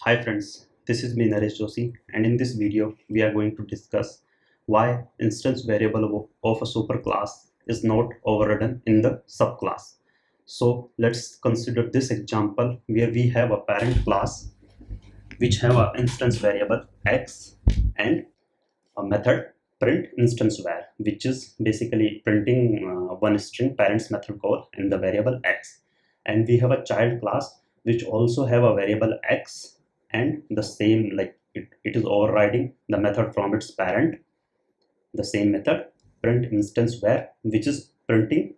Hi friends, this is me Naresh Joshi, and in this video we are going to discuss why instance variable of a superclass is not overridden in the subclass. So let's consider this example where we have a parent class which have an instance variable x and a method print instance var, which is basically printing one string parents method call in the variable x. And we have a child class which also have a variable x and the same, like it is overriding the method from its parent, the same method print instance var, which is printing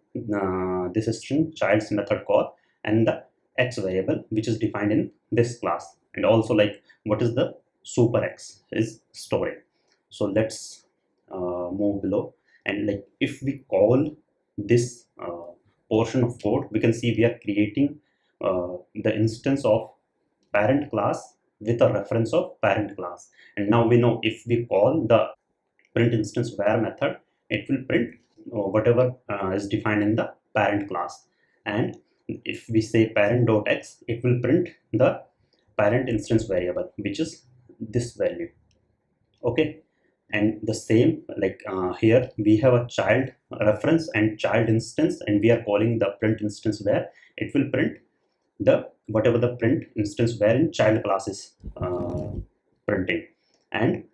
this string child's method call and the x variable which is defined in this class, and also like what is the super x is storing. So let's move below, and like if we call this portion of code, we can see we are creating the instance of parent class with a reference of parent class. And now we know if we call the print instance var method, it will print whatever is defined in the parent class. And if we say parent dot x, it will print the parent instance variable, which is this value. Okay. And the same, like here we have a child reference and child instance, and we are calling the print instance where it will print the whatever the print instance where in child class is printing. And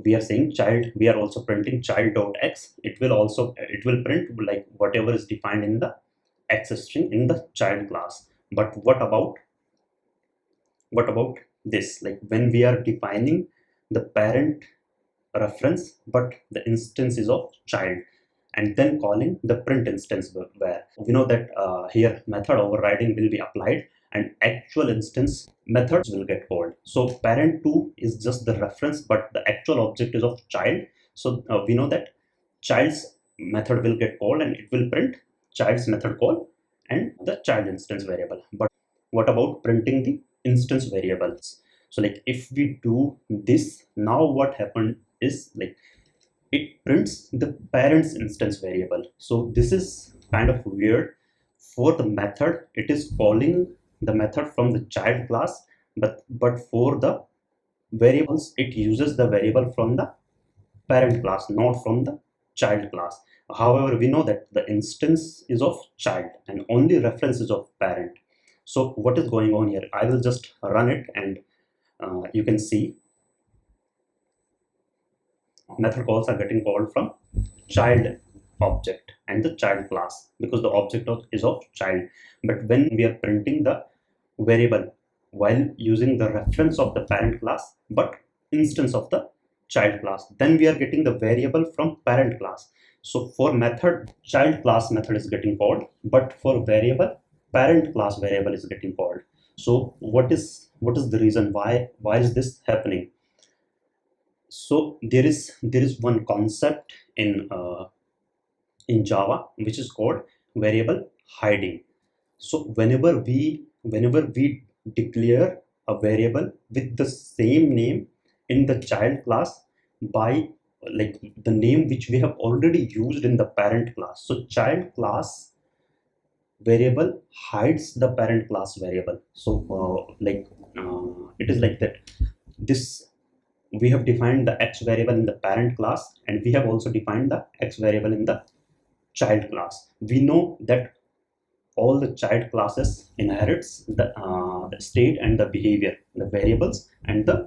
we are saying child, we are also printing child dot x. It will print like whatever is defined in the x string in the child class. But what about this, like when we are defining the parent reference but the instance is of child, and then calling the print instance where we know that here method overriding will be applied and actual instance methods will get called. So parent2 is just the reference, but the actual object is of child. So we know that child's method will get called and it will print child's method call and the child instance variable. But what about printing the instance variables? So like if we do this, now what happened is like it prints the parent's instance variable. So this is kind of weird. For the method, it is calling the method from the child class, but for the variables, it uses the variable from the parent class, not from the child class. However, we know that the instance is of child and only reference is of parent. So what is going on here? I will just run it, and you can see method calls are getting called from child object and the child class because the object is of child. But when we are printing the variable while using the reference of the parent class but instance of the child class, then we are getting the variable from parent class. So for method, child class method is getting called, but for variable, parent class variable is getting called. So what is the reason why is this happening? So there is one concept in Java which is called variable hiding. So whenever we declare a variable with the same name in the child class by like the name which we have already used in the parent class, so child class variable hides the parent class variable. So it is like that. This, we have defined the x variable in the parent class and we have also defined the x variable in the child class. We know that all the child classes inherits the state and the behavior, the variables and the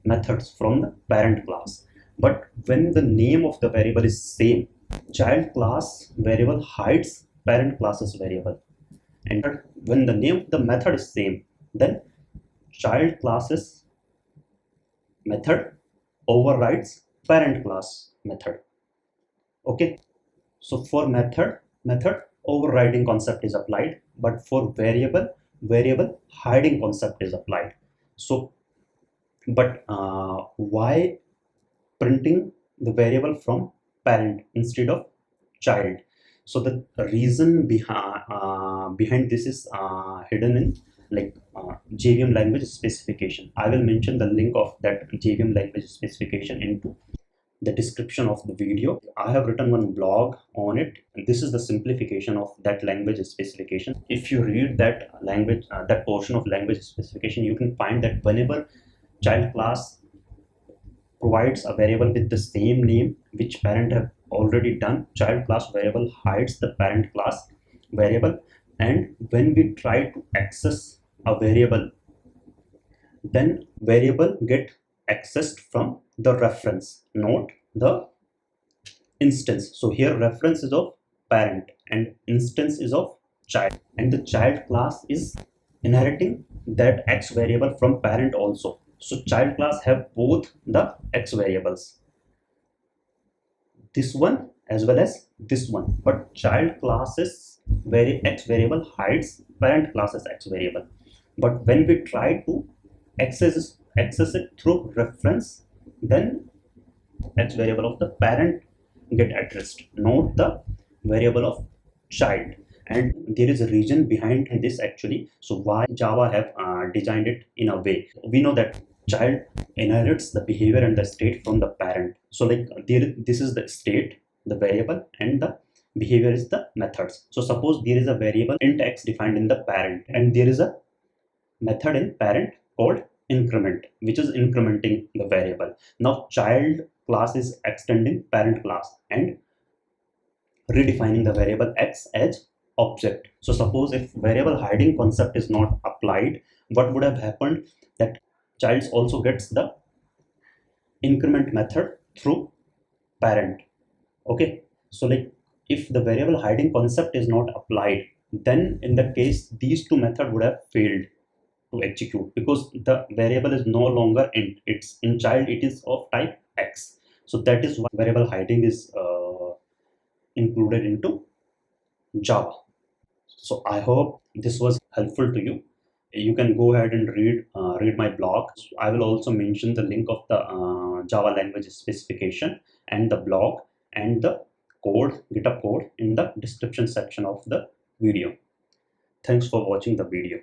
methods from the parent class. But when the name of the variable is same, child class variable hides parent class's variable. And when the name of the method is same, then child class's method overrides parent class method. Okay. So for method overriding concept is applied, but for variable hiding concept is applied. So, but why printing the variable from parent instead of child? So the reason behind this is hidden in like JVM language specification. I will mention the link of that JVM language specification into the description of the video. I have written one blog on it, and this is the simplification of that language specification. If you read that language, that portion of language specification, you can find that whenever child class provides a variable with the same name which parent have already done, child class variable hides the parent class variable. And when we try to access a variable, then variable get accessed from the reference, not the instance. So here reference is of parent and instance is of child, and the child class is inheriting that x variable from parent also. So child class have both the x variables, this one as well as this one, but child classes x variable hides parent classes x variable. But when we try to access it through reference, then x variable of the parent get addressed, not the variable of child. And there is a reason behind this actually. So why Java have designed it in a way? We know that child inherits the behavior and the state from the parent. So like this is the state, the variable, and the behavior is the methods. So suppose there is a variable int x defined in the parent, and there is a method in parent called increment, which is incrementing the variable. Now child class is extending parent class and redefining the variable x as object. So suppose if variable hiding concept is not applied, what would have happened? That child also gets the increment method through parent. Okay, so like if the variable hiding concept is not applied, then in that case these two methods would have failed to execute, because the variable is no longer int, it's in child, it is of type x. So that is why variable hiding is included into Java. So I hope this was helpful to you. You can go ahead and read my blog. I will also mention the link of the Java language specification and the blog and the code, GitHub code, in the description section of the video. Thanks for watching the video.